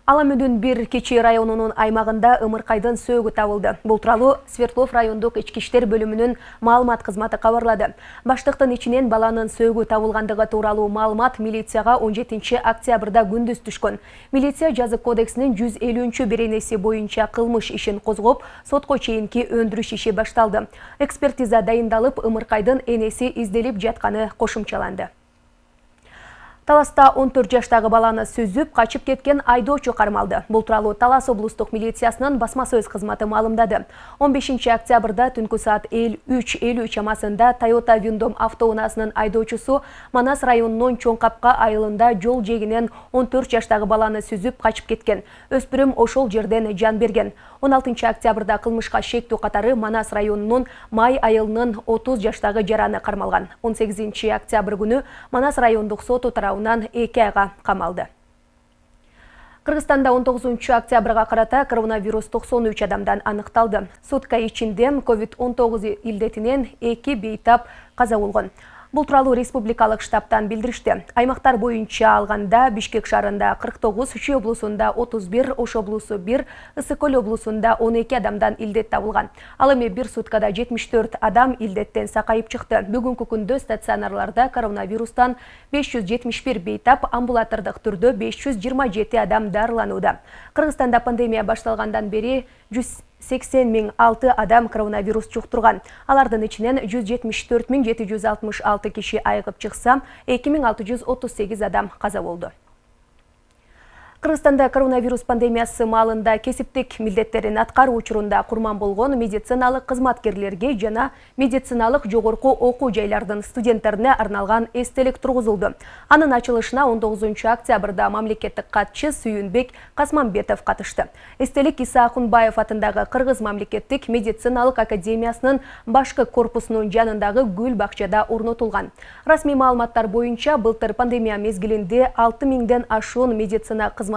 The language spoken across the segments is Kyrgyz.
Аламүдүн бир Кечи районунун аймагында ымыркайдын сөөгү табылды. Бул тууралуу Свердлов райондук ички иштер бөлүмүнүн маалымат кызматы кабарлады. Баштыктын ичинен баланын сөөгү табылгандыгы тууралуу маалымат милицияга 17 октябрда күндүз түшкөн. Милиция жазык кодексинин 150-беренеси боюнча кылмыш ишин козгоп, сотко чейинки өндүрүш иши башталды. Экспертиза дайындалып, ымыркайдын энеси изделип жатканы кошумчаланды. Таласта 14 жаштагы баланы сүзүп, качып кеткен айдоочу кармалды. Бул тууралуу Талас облустук милициясынын басма сөз кызматы маалымдады. 15 октябрда түнкү саат 3:50 чамасында Toyota Windom автоунаасынын айдоочусу Манас районунун Чоңкапка айылында жол жээгинен 14 жаштагы баланы сүзүп, качып кеткен. Өспүрүм ошол жерден жан берген. 16 октябрда кылмышка шектүү катары Манас районунун Май айылынын 30 жаштагы жараны кармалган. 18 октябрь күнү Манас райондук соту тарабынан 2 айга камалды. Кыргызстанда 19 октябрга карата коронавирус 93 адамдан аныкталды. Сутка ичинде COVID-19 илдетинен 2 бейтап каза болгон. Бул тууралуу республикалык штабтан билдиришти. Аймактар боюнча алганда Бишкек шаарында 49, Чүй облусунда 31, Ош облусу 1, Ысык-Көл облусунда 12 адамдан илдет табылган. Ал эми бир суткада 74 адам илдеттен сакайып чыкты. Бүгүнкү күндө стационарларда коронавирустан 571 бейтап, амбулатордук түрдө 527 адам дарыланууда. Кыргызстанда пандемия башталгандан бери 180.006 адам коронавирус жуктурган. Алардын ичинен 174.766 киши айыгып чыкса, 2638 адам каза болду. Кыргызстанда коронавирус пандемиясы маалында кесиптик милдеттерин аткаруу учурунда курман болгон медициналык кызматкерлерге жана медициналык жогорку окуу жайлардын студенттерине арналган эстелик тургузулду. Анын ачылышына 19 октябрда мамлекеттик катчы Сүйүнбек Касмамбетов катышты. Эстелик Иса Акунбаев атындагы Кыргыз мамлекеттик медициналык академиясынын башкы корпусунун жанындагы гүл бакчада орнотулган. Расмий маалыматтар боюнча былтыр пандемия мезгилинде 6000ден ашуун медицина кызматкери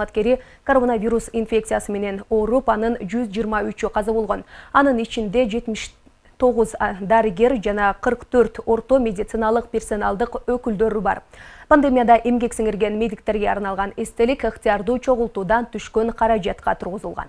коронавирус инфекциясы менен ооруп, анын 123 каза болгон. Анын ичинде 79 дарыгер жана 44 орто медициналык персоналдык өкүлдөрү бар. Пандемияда эмгек сиңирген медиктерге арналган эстелик ыктыярдуу чогултуудан түшкөн каражатка тургузулган.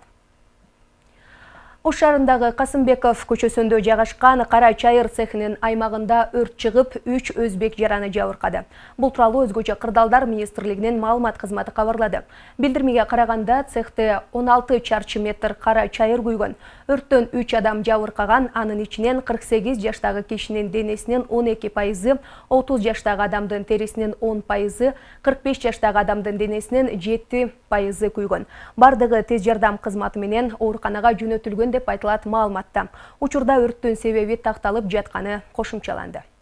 Ош шаарындагы Касымбеков көчөсүндө жайгашкан кара чайыр цехинин аймагында өрт чыгып, 3 өзбек жараны жабыркады. Бул тууралуу Өзгөчө кырдаалдар министрлигинин маалымат кызматы кабарлады. Билдирмеге караганда, цехте 16 чарчы метр кара чайыр күйгөн. Өрттөн 3 адам жабыркаган, анын ичинен 48 жаштагы кишинин денесинен 12%, 30 жаштагы адамдын терисинен 10%, 45 жаштагы адамдын денесинен 7% күйгөн. Бардыгы тез жардам кызматы менен ооруканага жөнөтүлгөн деп айтылат маалыматта. Учурда өрттүн себеби такталып жатканы кошумчаланды.